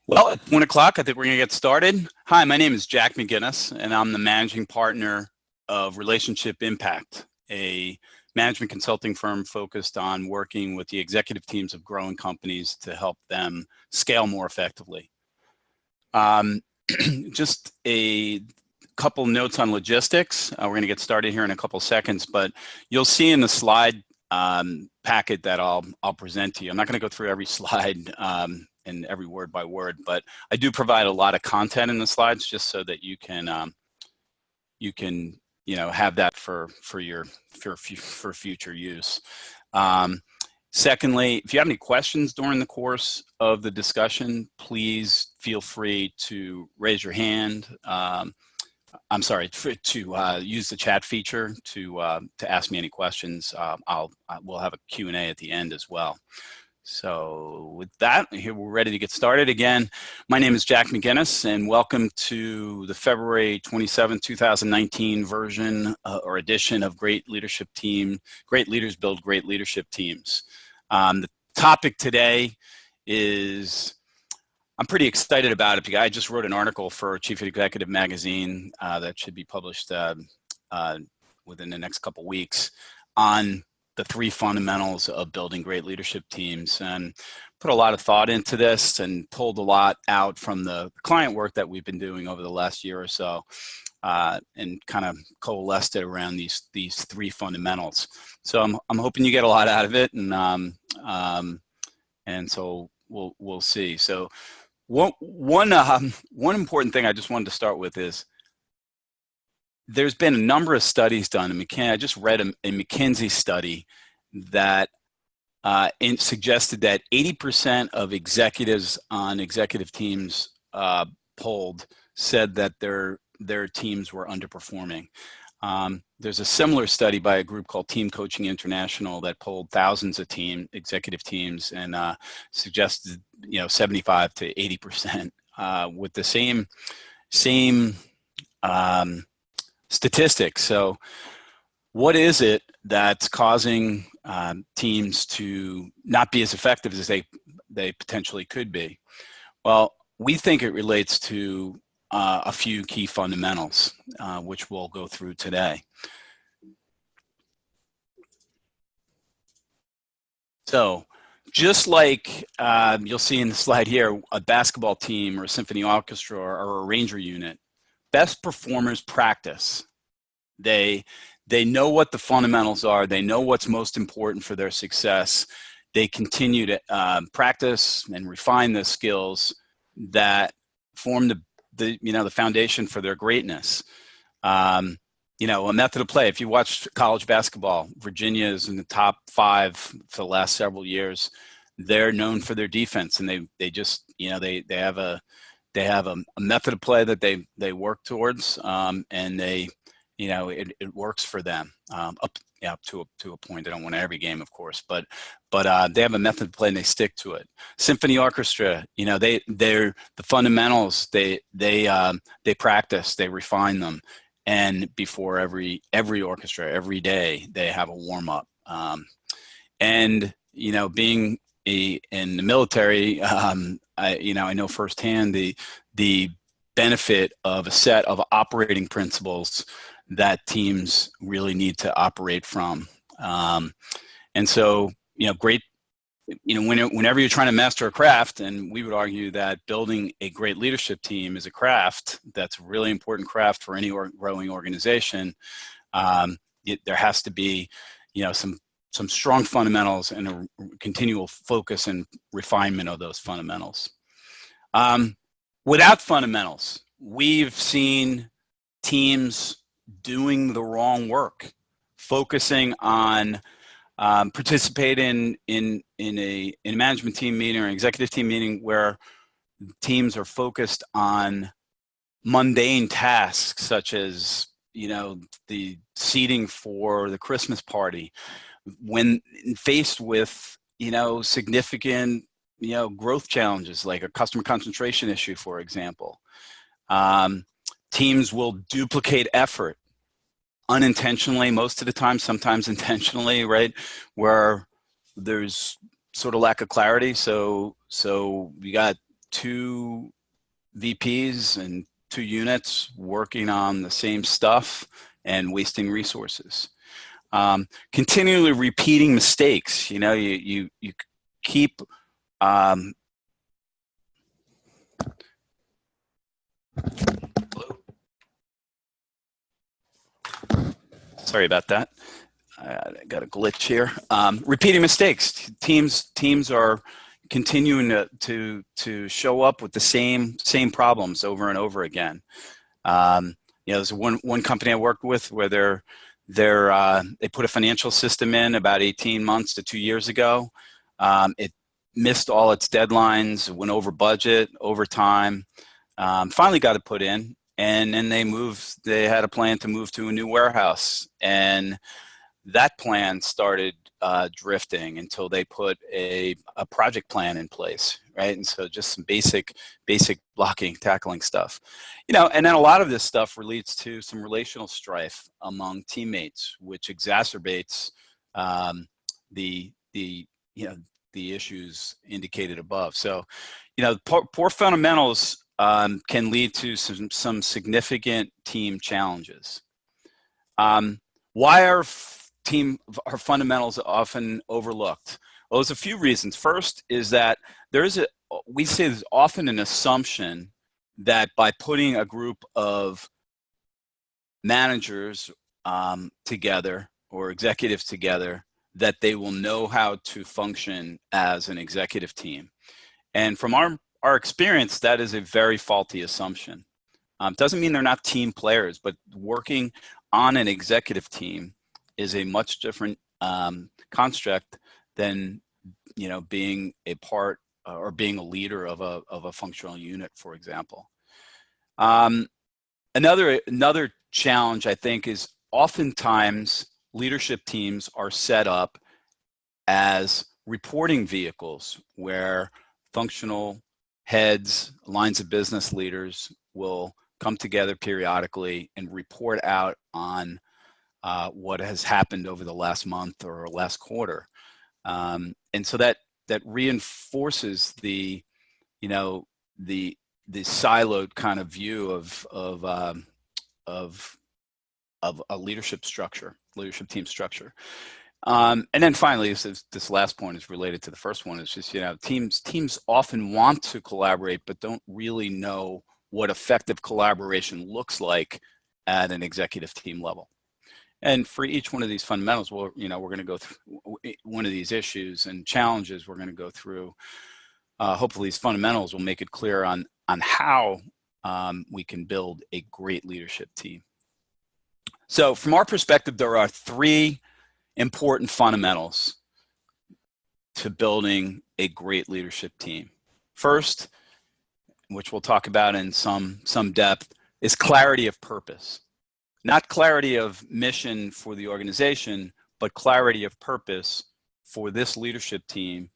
Well, at 1 o'clock, I think we're going to get started. Hi, my name is Jack McGinnis, and I'm the managing partner of Relationship Impact, a management consulting firm focused on working with the executive teams of growing companies to help them scale more effectively. Just a couple notes on logistics. We're going to get started here in a couple seconds, but you'll see in the slide packet that I'll present to you. I'm not going to go through every slide and every word by word, but I do provide a lot of content in the slides just so that you can have that for future use. Secondly, if you have any questions during the course of the discussion, please feel free to raise your hand. I'm sorry, to use the chat feature to ask me any questions. We'll have a Q&A at the end as well. So with that, here we're ready to get started. Again, my name is Jack McGinnis, and welcome to the February 27, 2019 version or edition of Great Leadership Team. Great Leaders Build Great Leadership Teams. The topic today is, I'm pretty excited about it because I just wrote an article for Chief Executive Magazine that should be published within the next couple weeks on the 3 fundamentals of building great leadership teams, and put a lot of thought into this and pulled a lot out from the client work that we've been doing over the last year or so, and kind of coalesced it around these 3 fundamentals. So I'm hoping you get a lot out of it, and so we'll see. So one important thing I just wanted to start with is, there's been a number of studies done in McKinsey. I just read a McKinsey study that suggested that 80% of executives on executive teams polled said that their teams were underperforming. There's a similar study by a group called Team Coaching International that polled thousands of executive teams and suggested 75 to 80% with the same statistics. So what is it that's causing teams to not be as effective as they potentially could be? Well, we think it relates to a few key fundamentals, which we'll go through today. So just like you'll see in the slide here, a basketball team or a symphony orchestra or a ranger unit, best performers practice. They know what the fundamentals are. They know what's most important for their success. They continue to practice and refine the skills that form the foundation for their greatness. A method of play. If you watch college basketball, Virginia is in the top 5 for the last several years. They're known for their defense, and they just they have a method of play that they work towards, and it works for them up to a point. They don't win every game, of course, but they have a method of play and they stick to it. Symphony orchestra, they're the fundamentals. They practice, they refine them, and before every orchestra, every day, they have a warm up. And being in the military, I know firsthand the benefit of a set of operating principles that teams really need to operate from. And so, great, whenever you're trying to master a craft, and we would argue that building a great leadership team is a craft that's a really important craft for any growing organization. There has to be, some strong fundamentals and a continual focus and refinement of those fundamentals. Without fundamentals, we've seen teams doing the wrong work, focusing on participating in a management team meeting or an executive team meeting where teams are focused on mundane tasks such as the seating for the Christmas party, when faced with significant growth challenges like a customer concentration issue, for example. Teams will duplicate effort unintentionally, most of the time, sometimes intentionally, right? Where there's sort of lack of clarity. So you got two VPs and two units working on the same stuff and wasting resources. Continually repeating mistakes. You know, you keep sorry about that. I got a glitch here. Repeating mistakes. Teams are continuing to show up with the same problems over and over again. You know, there's one company I worked with where they put a financial system in about 18 months to 2 years ago. It missed all its deadlines, went over budget, over time. Finally got it put in, and then they had a plan to move to a new warehouse, and that plan started drifting until they put a project plan in place, right? And so just some basic blocking, tackling stuff, you know. And then a lot of this stuff leads to some relational strife among teammates, which exacerbates the issues indicated above. So, you know, poor fundamentals can lead to some significant team challenges. Why are fundamentals often overlooked? Well, there's a few reasons. First is that we say there's often an assumption that by putting a group of managers together or executives together, that they will know how to function as an executive team. And from our experience, that is a very faulty assumption. Doesn't mean they're not team players, but working on an executive team is a much different construct than, you know, being a part or being a leader of a functional unit, for example. Another challenge, I think, is oftentimes leadership teams are set up as reporting vehicles where functional heads, lines of business leaders will come together periodically and report out on what has happened over the last month or last quarter. And so that reinforces the siloed kind of view of a leadership team structure. And then finally, this last point is related to the first one. It's just, you know, teams often want to collaborate, but don't really know what effective collaboration looks like at an executive team level. And for each one of these fundamentals, we're going to go through one of these issues and challenges. We're going to go through. Hopefully, these fundamentals will make it clear on how we can build a great leadership team. So, from our perspective, there are three important fundamentals to building a great leadership team. First, which we'll talk about in some depth, is clarity of purpose. Not clarity of mission for the organization, but clarity of purpose for this leadership team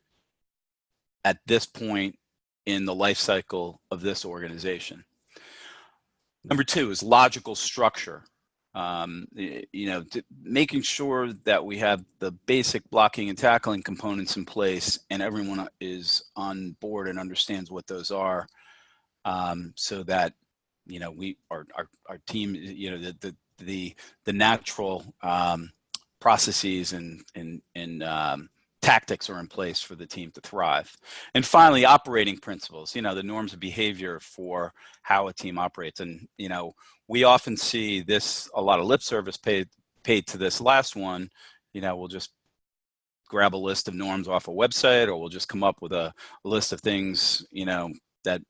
at this point in the life cycle of this organization. Number two is logical structure. Making sure that we have the basic blocking and tackling components in place and everyone is on board and understands what those are, so that, you know, our team, you know, the natural processes and tactics are in place for the team to thrive. And finally, operating principles, you know, the norms of behavior for how a team operates. And, you know, we often see a lot of lip service paid to this last one. You know, we'll just grab a list of norms off a website, or we'll just come up with a list of things, you know, that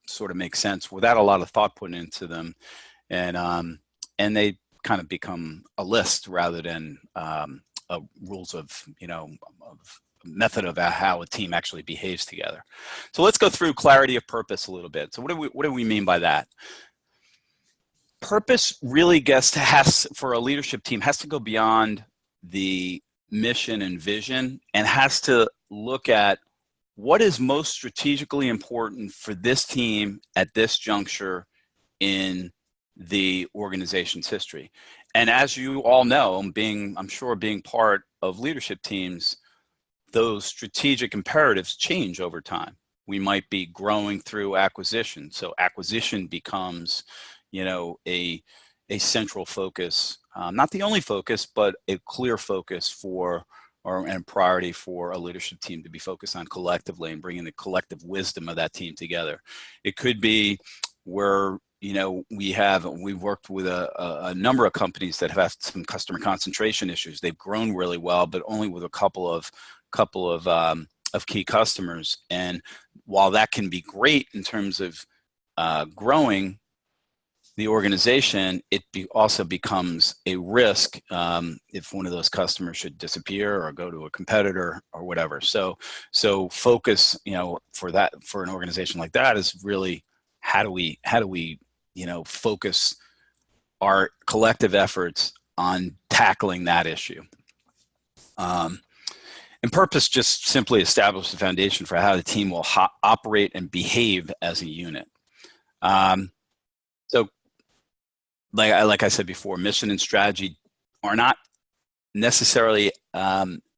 sort of make sense without a lot of thought put into them. And they kind of become a list rather than rules of, you know, of method of how a team actually behaves together. So let's go through clarity of purpose a little bit. So what do we mean by that? Purpose really for a leadership team has to go beyond the mission and vision, and has to look at what is most strategically important for this team at this juncture in the organization's history. And as you all know, I'm sure being part of leadership teams, those strategic imperatives change over time. we might be growing through acquisition. So acquisition becomes, a central focus, not the only focus, but a clear focus and priority for a leadership team to be focused on collectively and bringing the collective wisdom of that team together. It could be where, we've worked with a number of companies that have had some customer concentration issues. They've grown really well, but only with a couple of key customers. And while that can be great in terms of growing the organization, also becomes a risk if one of those customers should disappear or go to a competitor or whatever. So focus, for an organization like that is really how do we focus our collective efforts on tackling that issue. And purpose just simply establishes the foundation for how the team will operate and behave as a unit. So like I said before, mission and strategy are not necessarily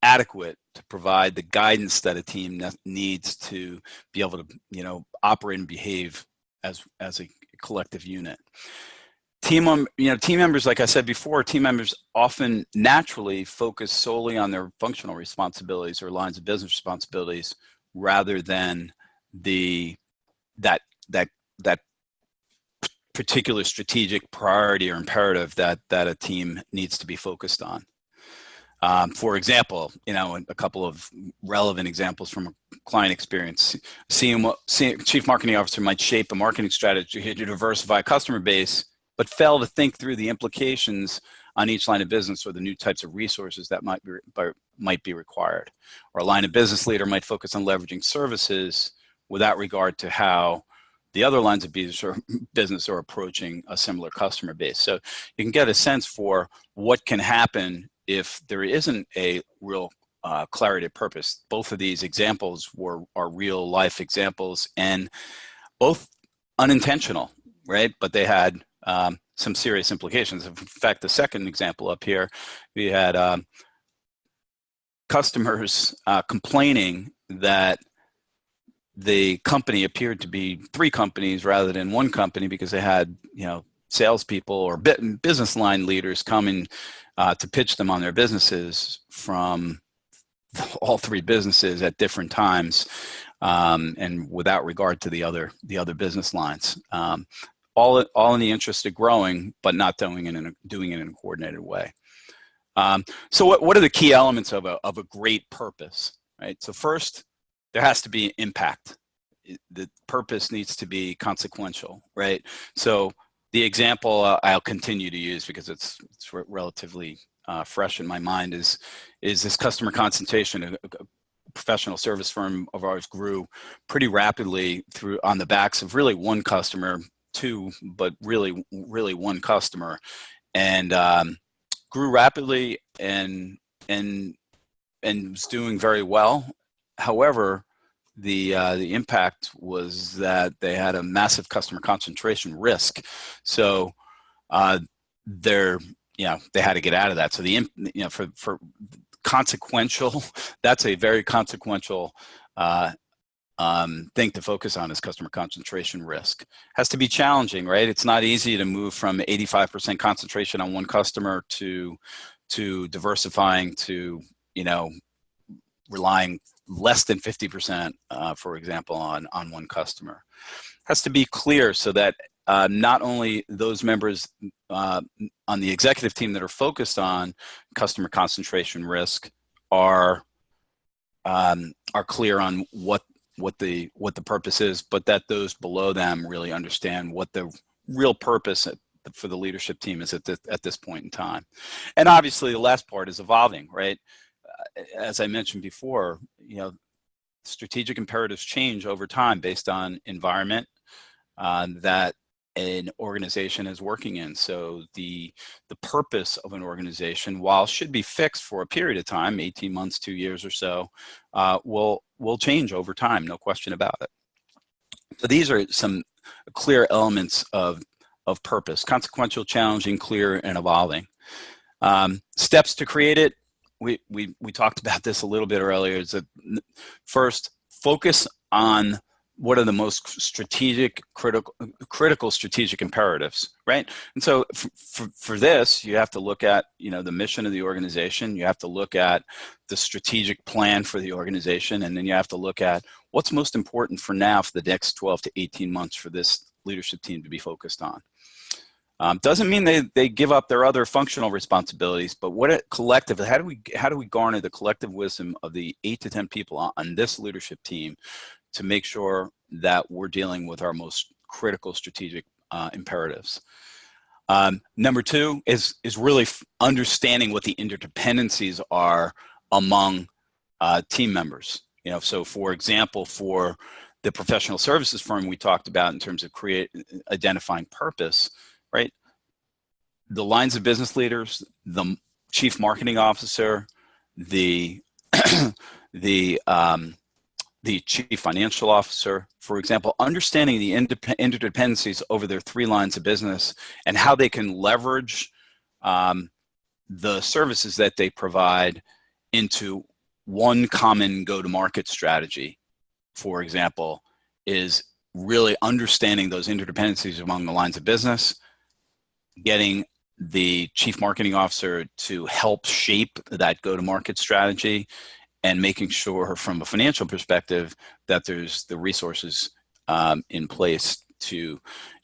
adequate to provide the guidance that a team needs to be able to, operate and behave as a collective unit. Team members, like I said before, team members often naturally focus solely on their functional responsibilities or lines of business responsibilities rather than that particular strategic priority or imperative that a team needs to be focused on. For example, a couple of relevant examples from a client experience, seeing chief marketing officer might shape a marketing strategy to diversify a customer base, but fail to think through the implications on each line of business or the new types of resources that might be required. Or a line of business leader might focus on leveraging services without regard to how the other lines of business are approaching a similar customer base. So you can get a sense for what can happen if there isn't a real clarity of purpose. Both of these examples are real life examples and both unintentional, right? But they had some serious implications. In fact, the second example up here, we had customers complaining that the company appeared to be three companies rather than one company because they had, salespeople or business line leaders coming to pitch them on their businesses from all three businesses at different times, and without regard to the other business lines. All in the interest of growing, but not doing it in a coordinated way. So what are the key elements of a great purpose, right? So first, there has to be impact. The purpose needs to be consequential, right? So the example I'll continue to use because it's relatively fresh in my mind is this customer concentration. A professional service firm of ours grew pretty rapidly on the backs of really one customer, two, but really one customer, and grew rapidly and was doing very well. However, the impact was that they had a massive customer concentration risk. So they had to get out of that. So for consequential, that's a very consequential thing to focus on is customer concentration risk. Has to be challenging, right? It's not easy to move from 85% concentration on one customer to diversifying to, relying less than 50%, for example, on one customer. Has to be clear so that not only those members on the executive team that are focused on customer concentration risk are clear on what the purpose is, but that those below them really understand what the real purpose for the leadership team is at this point in time. And obviously, the last part is evolving, right? As I mentioned before, strategic imperatives change over time based on environment that an organization is working in. So the purpose of an organization, while should be fixed for a period of time, 18 months, 2 years or so, will change over time, no question about it. So these are some clear elements of purpose: consequential, challenging, clear, and evolving. Steps to create it. We talked about this a little bit earlier. Is that first, focus on what are the most strategic, critical strategic imperatives, right? And so for this, you have to look at, the mission of the organization. You have to look at the strategic plan for the organization. And then you have to look at what's most important for now for the next 12 to 18 months for this leadership team to be focused on. Doesn't mean they give up their other functional responsibilities, but collectively, how do we garner the collective wisdom of the 8 to 10 people on this leadership team to make sure that we're dealing with our most critical strategic imperatives? Number 2 is really understanding what the interdependencies are among team members. So for example, for the professional services firm we talked about in terms of identifying purpose, right? The lines of business leaders, the chief marketing officer, the chief financial officer, for example, understanding the interdependencies over their 3 lines of business and how they can leverage the services that they provide into one common go-to-market strategy, for example, is really understanding those interdependencies among the lines of business, getting the chief marketing officer to help shape that go-to-market strategy, and making sure from a financial perspective that there's the resources in place to,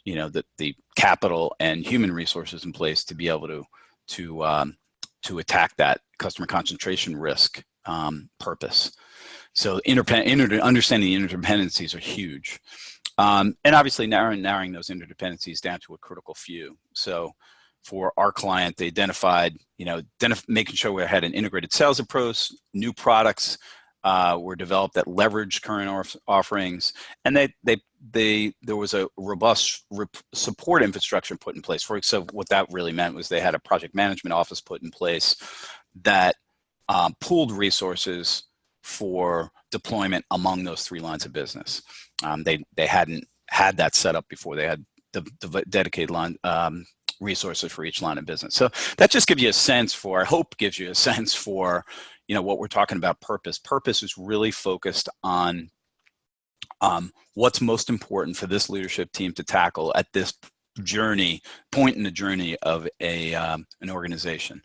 the capital and human resources in place to be able to attack that customer concentration risk purpose. So understanding the interdependencies are huge. And obviously narrowing those interdependencies down to a critical few. So for our client, they identified, making sure we had an integrated sales approach, new products were developed that leveraged current offerings, and there was a robust support infrastructure put in place. So what that really meant was they had a project management office put in place that pooled resources for deployment among those 3 lines of business. They hadn't had that set up before. They had the dedicated line resources for each line of business. So that just gives you a sense for, I hope gives you a sense for, what we're talking about purpose. Purpose is really focused on what's most important for this leadership team to tackle at this point in the journey of an organization.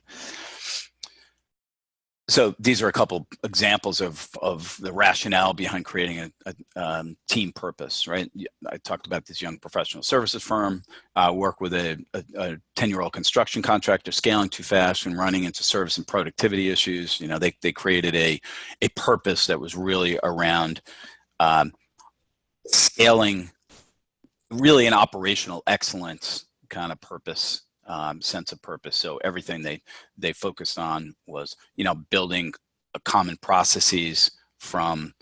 So these are a couple examples of the rationale behind creating a team purpose, right? I talked about this young professional services firm, work with a 10-year-old construction contractor scaling too fast and running into service and productivity issues. They created a purpose that was really around scaling, really an operational excellence kind of purpose. Sense of purpose. So everything they focused on was, building common processes from,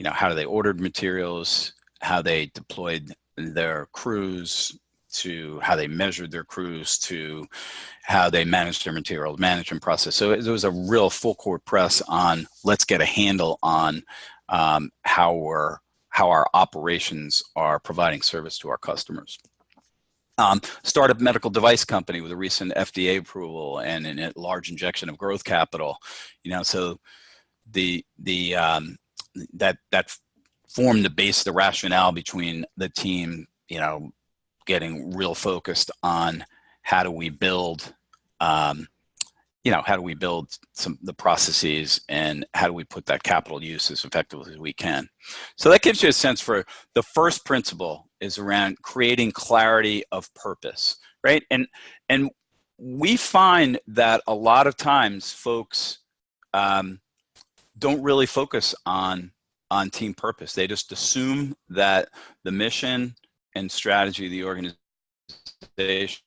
how do they ordered materials, how they deployed their crews, to how they measured their crews, to how they managed their material management process. So it was a real full court press on let's get a handle on how our operations are providing service to our customers. Startup medical device company with a recent FDA approval and a large injection of growth capital, so that formed the base, the rationale between the team, getting real focused on how do we build, the processes and how do we put that capital use as effectively as we can. So that gives you a sense for the first principle is around creating clarity of purpose, right? And we find that a lot of times folks don't really focus on team purpose. They just assume that the mission and strategy of the organization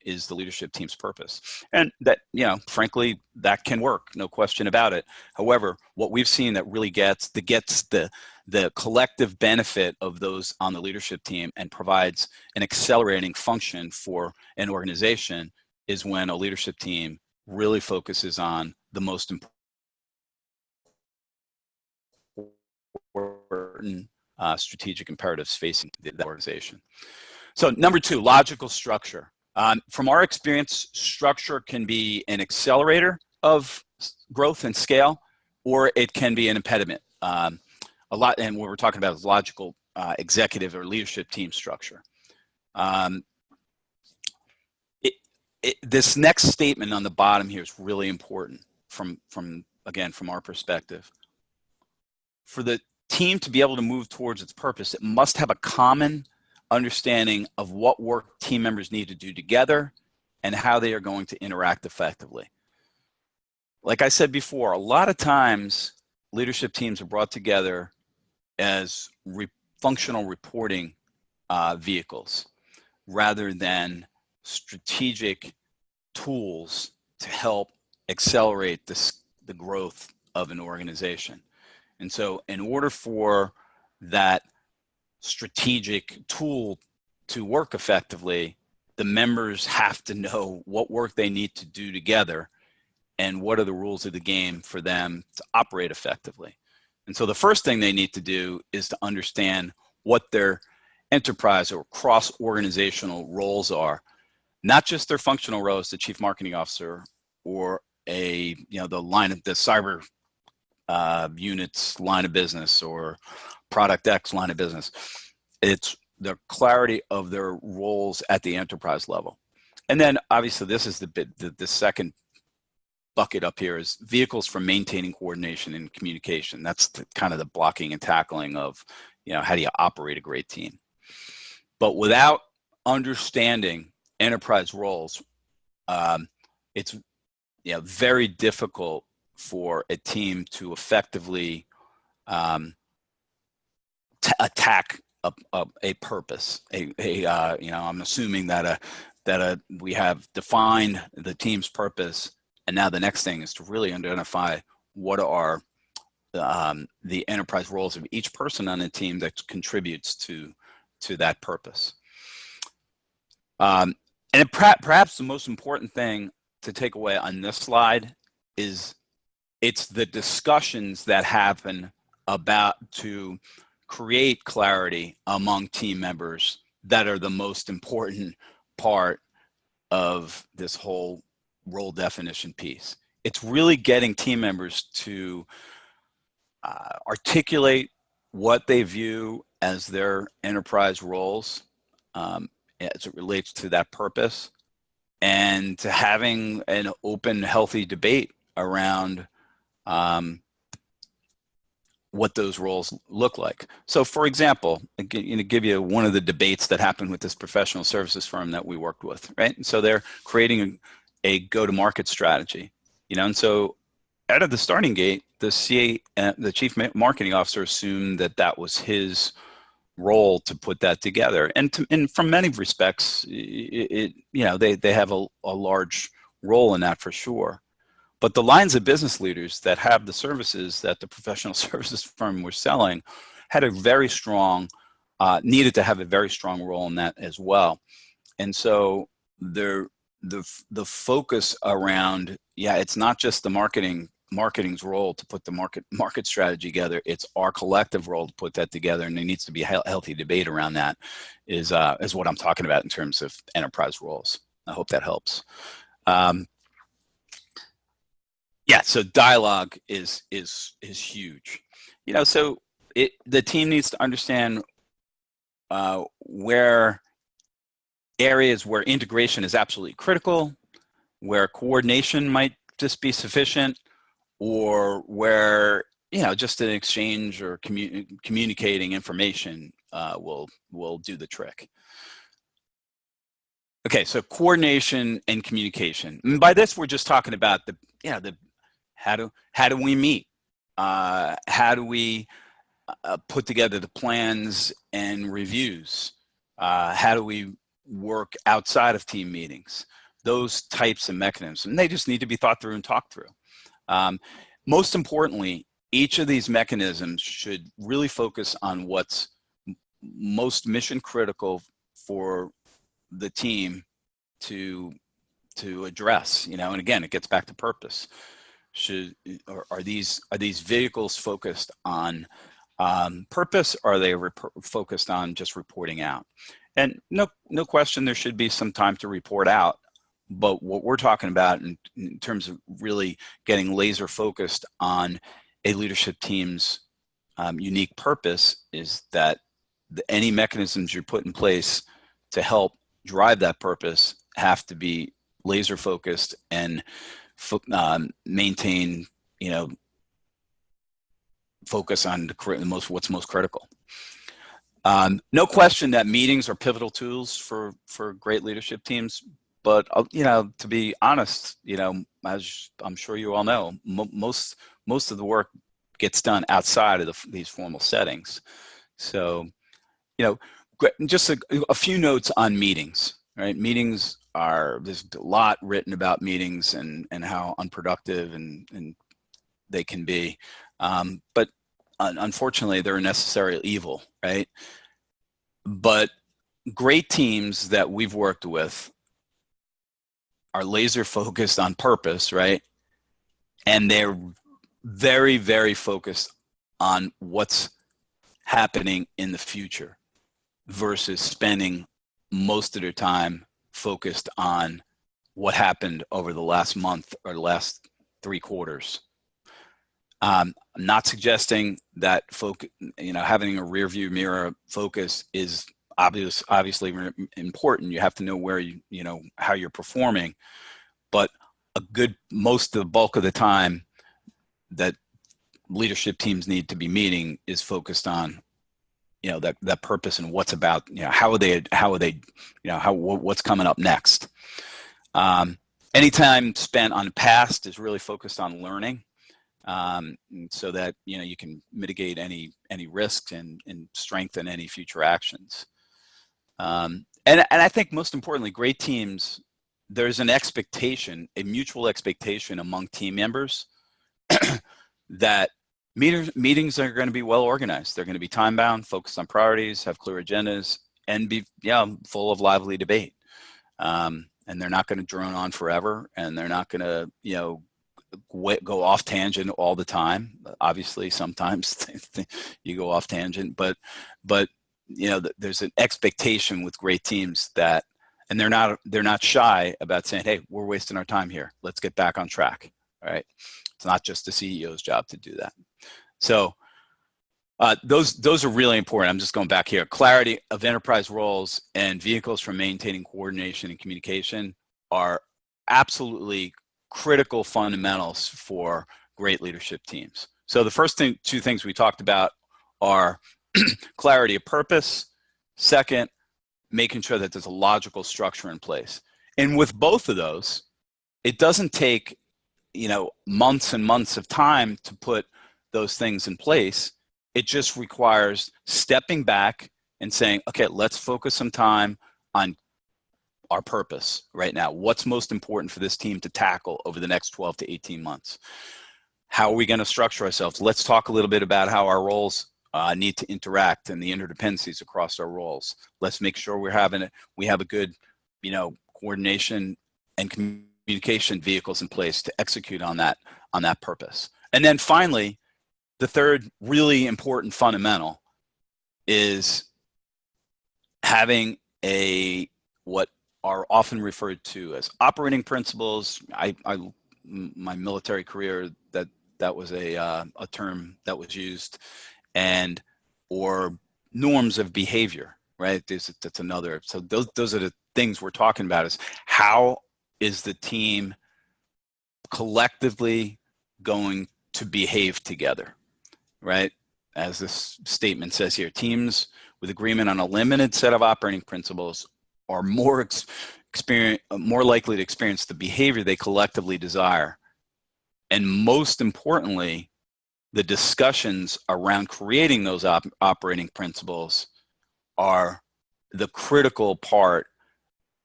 is the leadership team's purpose. And that, frankly, that can work, no question about it. However, what we've seen that really gets the collective benefit of those on the leadership team and provides an accelerating function for an organization is when a leadership team really focuses on the most important strategic imperatives facing the organization. So number 2, logical structure. From our experience, structure can be an accelerator of growth and scale, or it can be an impediment. A a lot, and what we're talking about is logical executive or leadership team structure. This next statement on the bottom here is really important from our perspective. For the team to be able to move towards its purpose, it must have a common understanding of what work team members need to do together and how they are going to interact effectively. Like I said before, a lot of times leadership teams are brought together as functional reporting vehicles rather than strategic tools to help accelerate the growth of an organization. And so in order for that strategic tool to work effectively, the members have to know what work they need to do together and what are the rules of the game for them to operate effectively. And so the first thing they need to do is to understand what their enterprise or cross-organizational roles are, not just their functional role as the chief marketing officer or the cyber unit's line of business or product X line of business. It's the clarity of their roles at the enterprise level. And then obviously this is the second bucket up here is vehicles for maintaining coordination and communication. That's kind of the blocking and tackling of, how do you operate a great team? But without understanding enterprise roles, it's very difficult for a team to effectively attack a purpose. I'm assuming that we have defined the team's purpose, and now the next thing is to really identify what are the enterprise roles of each person on the team that contributes to that purpose. And perhaps the most important thing to take away on this slide is it's the discussions that happen about to create clarity among team members that are the most important part of this whole role definition piece. It's really getting team members to articulate what they view as their enterprise roles as it relates to that purpose, and to having an open, healthy debate around what those roles look like. So for example, give you one of the debates that happened with this professional services firm that we worked with, right? And so they're creating a go-to-market strategy, and so out of the starting gate, the chief marketing officer assumed that was his role to put that together. And from many respects, they have a large role in that for sure. But the lines of business leaders that have the services that the professional services firm were selling had a very strong, needed to have a very strong role in that as well. And so the focus around, it's not just the marketing's role to put the market strategy together. It's our collective role to put that together, and there needs to be a healthy debate around that. Is what I'm talking about in terms of enterprise roles. I hope that helps. So dialogue is huge. So the team needs to understand where areas where integration is absolutely critical, where coordination might just be sufficient, or where just an exchange or communicating information will do the trick. Okay, so coordination and communication. And by this, we're just talking about how do we meet? How do we put together the plans and reviews? How do we work outside of team meetings? Those types of mechanisms, and they just need to be thought through and talked through. Most importantly, each of these mechanisms should really focus on what's most mission critical for the team to address, and again, it gets back to purpose. Are these vehicles focused on purpose, or are they focused on just reporting out? And no question, there should be some time to report out. But what we're talking about in terms of really getting laser focused on a leadership team's unique purpose is that any mechanisms you're put in place to help drive that purpose have to be laser focused and maintain, focus on what's most critical. No question that meetings are pivotal tools for great leadership teams. But, to be honest, as I'm sure you all know, most of the work gets done outside of these formal settings. So, just a few notes on meetings, right? There's a lot written about meetings and how unproductive and they can be. But unfortunately, they're a necessary evil, right? But great teams that we've worked with are laser focused on purpose, right? And they're very, very focused on what's happening in the future versus spending most of their time focused on what happened over the last month or the last 3 quarters. I'm not suggesting that having a rear view mirror focus is obviously important. You have to know where how you're performing, but most of the bulk of the time that leadership teams need to be meeting is focused on that purpose and what's about, what's coming up next. Any time spent on the past is really focused on learning, so that you can mitigate any risks and strengthen any future actions. And I think most importantly, great teams, there's a mutual expectation among team members that meetings are going to be well organized. They're going to be time bound, focused on priorities, have clear agendas, and be full of lively debate. And they're not going to drone on forever, and they're not going to go off tangent all the time. Obviously, sometimes you go off tangent, but there's an expectation with great teams and they're not shy about saying, "Hey, we're wasting our time here. Let's get back on track." All right. It's not just the CEO's job to do that. So those are really important. I'm just going back here. Clarity of enterprise roles and vehicles for maintaining coordination and communication are absolutely critical fundamentals for great leadership teams. So the first two things we talked about are clarity of purpose. Second, making sure that there's a logical structure in place. And with both of those, it doesn't take months and months of time to put those things in place. It just requires stepping back and saying, okay, let's focus some time on our purpose right now. What's most important for this team to tackle over the next 12 to 18 months? How are we going to structure ourselves? Let's talk a little bit about how our roles need to interact and the interdependencies across our roles. Let's make sure we have a good, coordination and communication vehicles in place to execute on that purpose. And then finally, the third really important fundamental is having what are often referred to as operating principles. My military career, that was a term that was used, or norms of behavior, right? That's another. So those are the things we're talking about, is how is the team collectively going to behave together, right? As this statement says here, teams with agreement on a limited set of operating principles are more likely to experience the behavior they collectively desire. And most importantly, the discussions around creating those operating principles are the critical part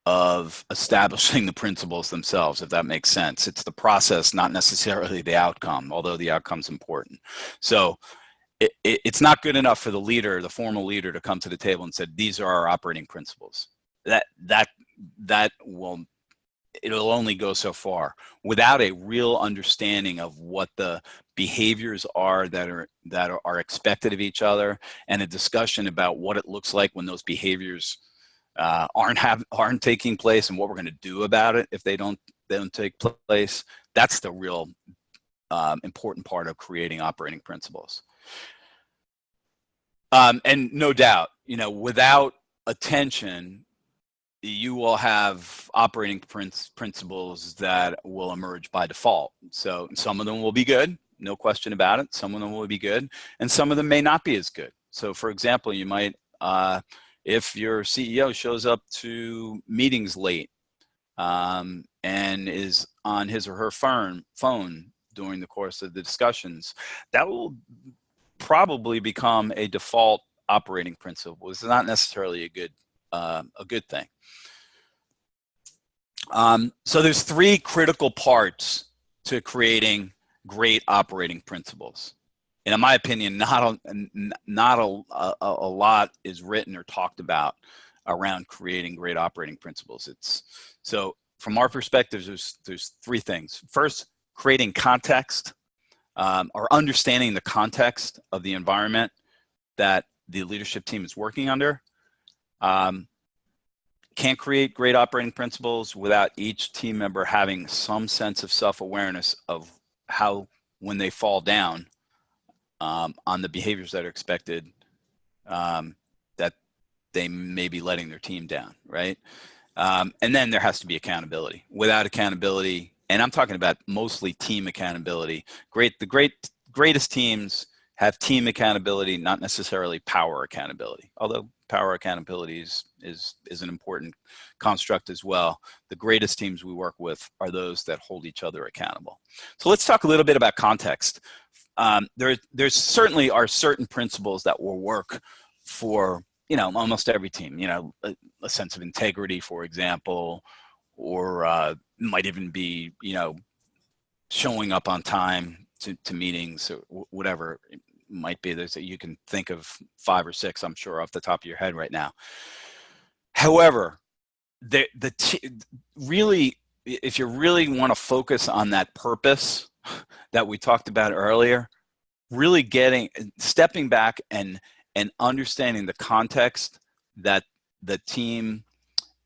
of establishing the principles themselves, if that makes sense. It's the process, not necessarily the outcome, although the outcome's important. So it's not good enough for the formal leader, to come to the table and say, these are our operating principles. It'll only go so far without a real understanding of what the behaviors are that are expected of each other, and a discussion about what it looks like when those behaviors aren't taking place, and what we're going to do about it if they don't take place. That's the real important part of creating operating principles. And no doubt, you know, without attention, you will have operating principles that will emerge by default. So some of them will be good, no question about it. Some of them will be good, and some of them may not be as good. So for example, you might, if your CEO shows up to meetings late and is on his or her phone during the course of the discussions, that will probably become a default operating principle. It's not necessarily a good thing. So there's three critical parts to creating great operating principles. And in my opinion, not a lot is written or talked about around creating great operating principles. So from our perspective, there's three things. First, creating context, or understanding the context of the environment that the leadership team is working under. Can't create great operating principles without each team member having some sense of self-awareness of how, when they fall down on the behaviors that are expected, that they may be letting their team down, right? And then there has to be accountability. Without accountability, and I'm talking about mostly team accountability, the greatest teams have team accountability, not necessarily power accountability, although power accountability is an important construct as well. The greatest teams we work with are those that hold each other accountable. So let's talk a little bit about context. There's certainly are certain principles that will work for, you know, almost every team. You know, a sense of integrity, for example, or might even be, you know, showing up on time to meetings or whatever it might be. You can think of 5 or 6, I'm sure, off the top of your head right now. However, really, if you really want to focus on that purpose that we talked about earlier, really stepping back and understanding the context that the team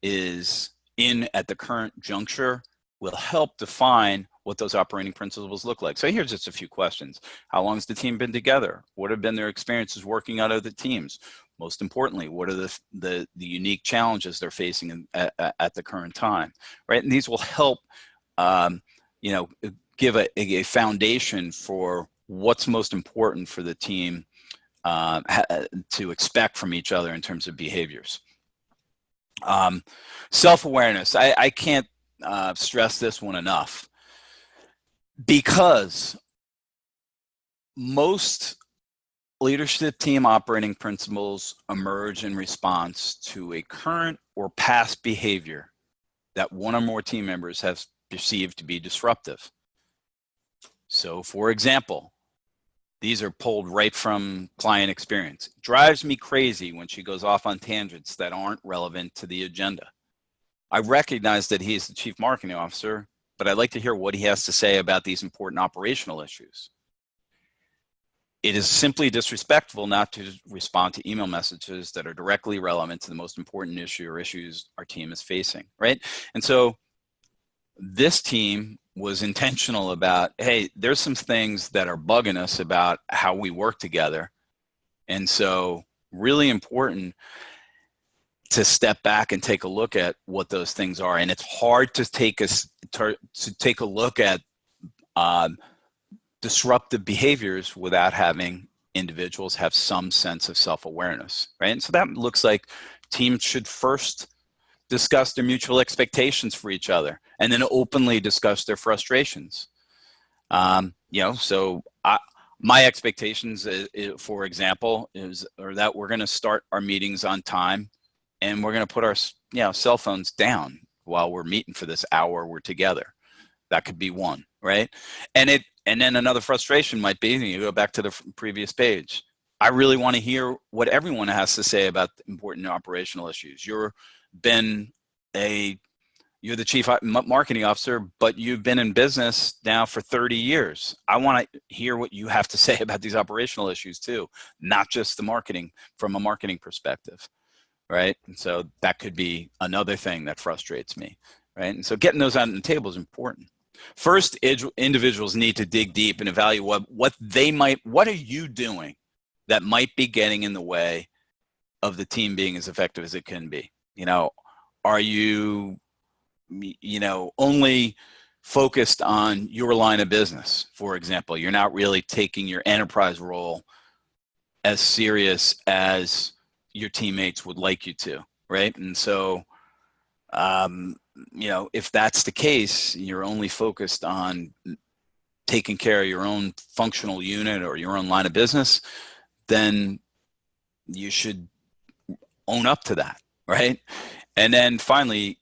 is in at the current juncture will help define what those operating principles look like. So here's just a few questions. How long has the team been together? What have been their experiences working out of the teams? Most importantly, what are the unique challenges they're facing at the current time, right? And these will help, you know, give a foundation for what's most important for the team to expect from each other in terms of behaviors. Self-awareness. I can't stress this one enough, because most leadership team operating principles emerge in response to a current or past behavior that one or more team members have perceived to be disruptive. So for example, these are pulled right from client experience. It drives me crazy when she goes off on tangents that aren't relevant to the agenda. I recognize that he's the chief marketing officer, but I'd like to hear what he has to say about these important operational issues. It is simply disrespectful not to respond to email messages that are directly relevant to the most important issue or issues our team is facing, right? And so this team was intentional about, hey, there's some things that are bugging us about how we work together. And so really important to step back and take a look at what those things are. And it's hard to take a look at disruptive behaviors without having individuals have some sense of self-awareness, right? And so that looks like teams should first discuss their mutual expectations for each other and then openly discuss their frustrations. You know, so my expectations, for example, are that we're going to start our meetings on time, and we're going to put our cell phones down while we're meeting for this hour we're together. That could be one, right? And then another frustration might be, you go back to the previous page, I really want to hear what everyone has to say about important operational issues. You're the chief marketing officer, but you've been in business now for 30 years. I want to hear what you have to say about these operational issues too, not just the marketing, from a marketing perspective, right? And so that could be another thing that frustrates me, right? And so getting those on the table is important. First, individuals need to dig deep and evaluate what are you doing that might be getting in the way of the team being as effective as it can be? You know, are you, you know, only focused on your line of business, for example? You're not really taking your enterprise role as serious as your teammates would like you to, right? And so, you know, if that's the case, you're only focused on taking care of your own functional unit or your own line of business, then you should own up to that, right? And then finally,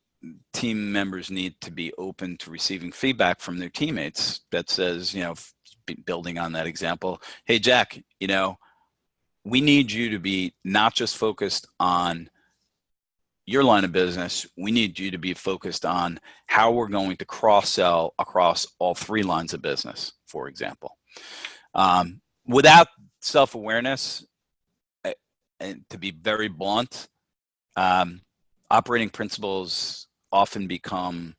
team members need to be open to receiving feedback from their teammates that says, you know, building on that example, hey, Jack, you know, we need you to be not just focused on your line of business. We need you to be focused on how we're going to cross-sell across all 3 lines of business, for example. Without self-awareness, and to be very blunt, operating principles often become,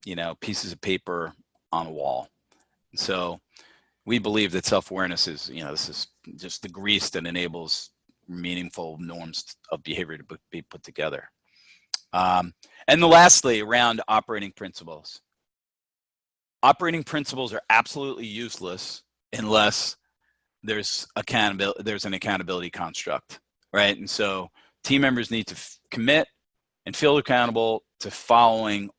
you know, pieces of paper on a wall. So we believe that self-awareness is, you know, this is just the grease that enables meaningful norms of behavior to be put together. And then lastly, around operating principles. Operating principles are absolutely useless unless there's an accountability construct, right? And so team members need to commit and feel accountable to following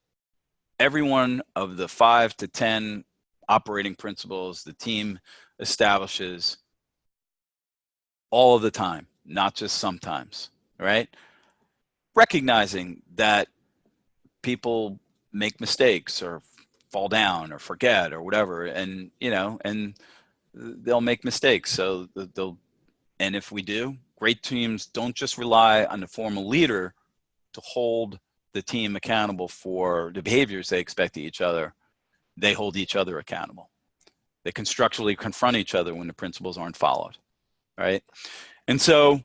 every one of the 5 to 10 operating principles the team establishes all of the time, not just sometimes, right? Recognizing that people make mistakes or fall down or forget or whatever, and, you know, and they'll make mistakes. So and if we do, great teams don't just rely on the formal leader to hold the team accountable for the behaviors they expect of each other. They hold each other accountable. They constructively confront each other when the principles aren't followed, right? And so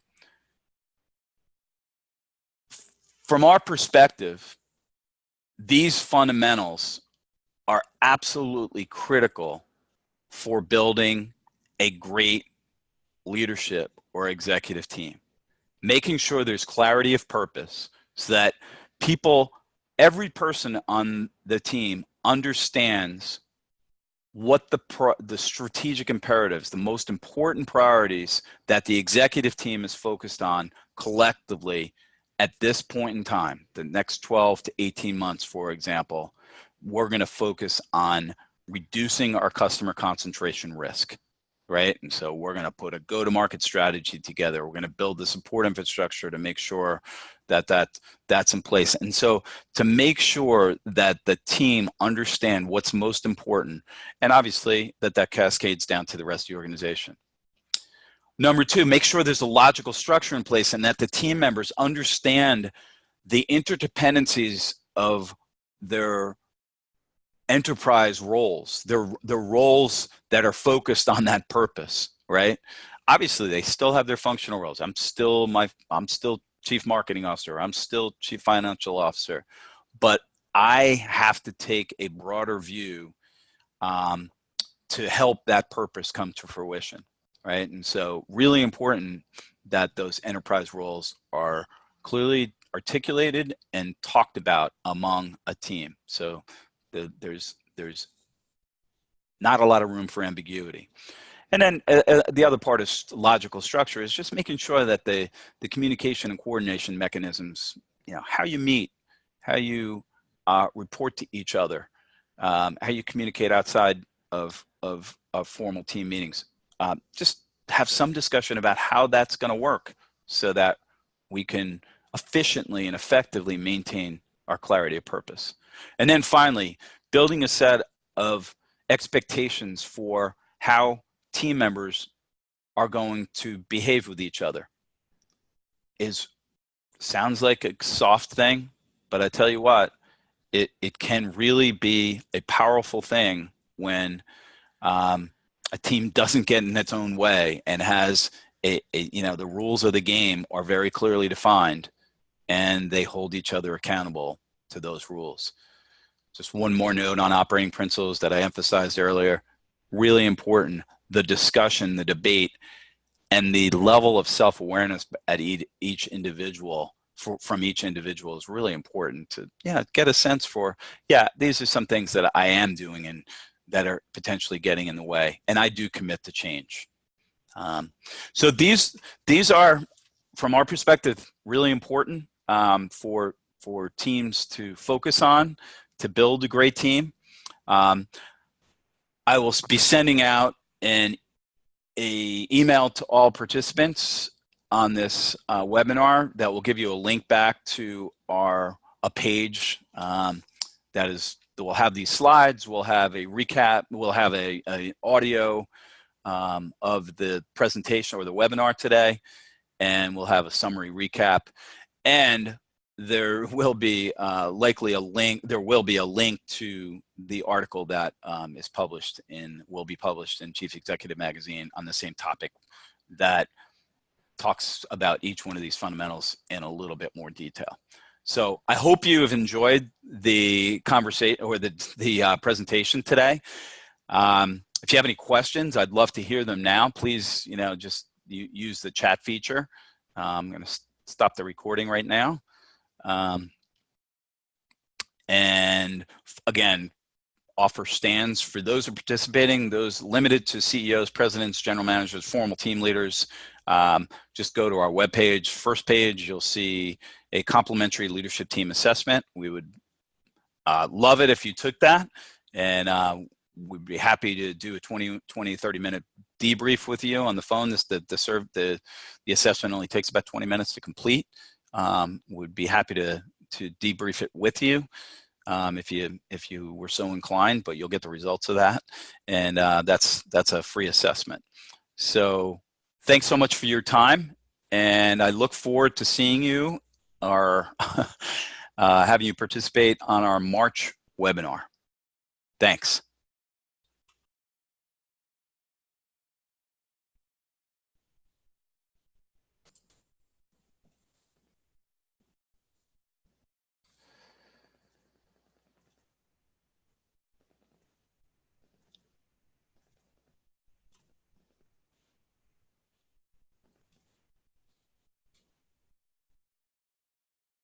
from our perspective, these fundamentals are absolutely critical for building a great leadership or executive team. Making sure there's clarity of purpose so that every person on the team understands what the strategic imperatives, the most important priorities that the executive team is focused on collectively at this point in time, the next 12 to 18 months, for example. We're going to focus on reducing our customer concentration risk, right? And so we're going to put a go-to-market strategy together. We're going to build the support infrastructure to make sure that that's in place. And so to make sure that the team understand what's most important, and obviously that cascades down to the rest of the organization. Number 2, make sure there's a logical structure in place and that the team members understand the interdependencies of their enterprise roles, their roles that are focused on that purpose, right? Obviously, they still have their functional roles. I'm still Chief Marketing Officer. I'm still Chief Financial Officer. But I have to take a broader view to help that purpose come to fruition, right? And so really important that those enterprise roles are clearly articulated and talked about among a team. So there's not a lot of room for ambiguity. And then the other part of logical structure is just making sure that the communication and coordination mechanisms, you know, how you meet, how you report to each other, how you communicate outside of formal team meetings. Just have some discussion about how that's going to work so that we can efficiently and effectively maintain our clarity of purpose. And then finally, building a set of expectations for how team members are going to behave with each other. Sounds like a soft thing, but I tell you what, it can really be a powerful thing when a team doesn't get in its own way and has the rules of the game are very clearly defined and they hold each other accountable to those rules. Just one more note on operating principles that I emphasized earlier, really important. The discussion, the debate and the level of self-awareness at each individual from each individual is really important to get a sense for, these are some things that I am doing and that are potentially getting in the way, and I do commit to change. So these are, from our perspective, really important for teams to focus on to build a great team. I will be sending out an email to all participants on this webinar that will give you a link back to a page that will have these slides. We'll have a recap. We'll have a audio of the presentation or the webinar today, and we'll have a summary recap. And there will be likely a link. There will be a link to the article that will be published in Chief Executive Magazine on the same topic that talks about each one of these fundamentals in a little bit more detail. So I hope you have enjoyed the conversation or the presentation today. If you have any questions, I'd love to hear them now. Please, just use the chat feature. I'm going to stop the recording right now. And again, offer stands for those who are participating, those limited to CEOs, presidents, general managers, formal team leaders. Just go to our webpage. First page, you'll see a complimentary leadership team assessment. We would love it if you took that, and we'd be happy to do a 20, 30 minute debrief with you on the phone. The assessment only takes about 20 minutes to complete. Would be happy to debrief it with you if you were so inclined, but you'll get the results of that, and that's a free assessment. So thanks so much for your time, and I look forward to seeing you or having you participate on our March webinar. Thanks.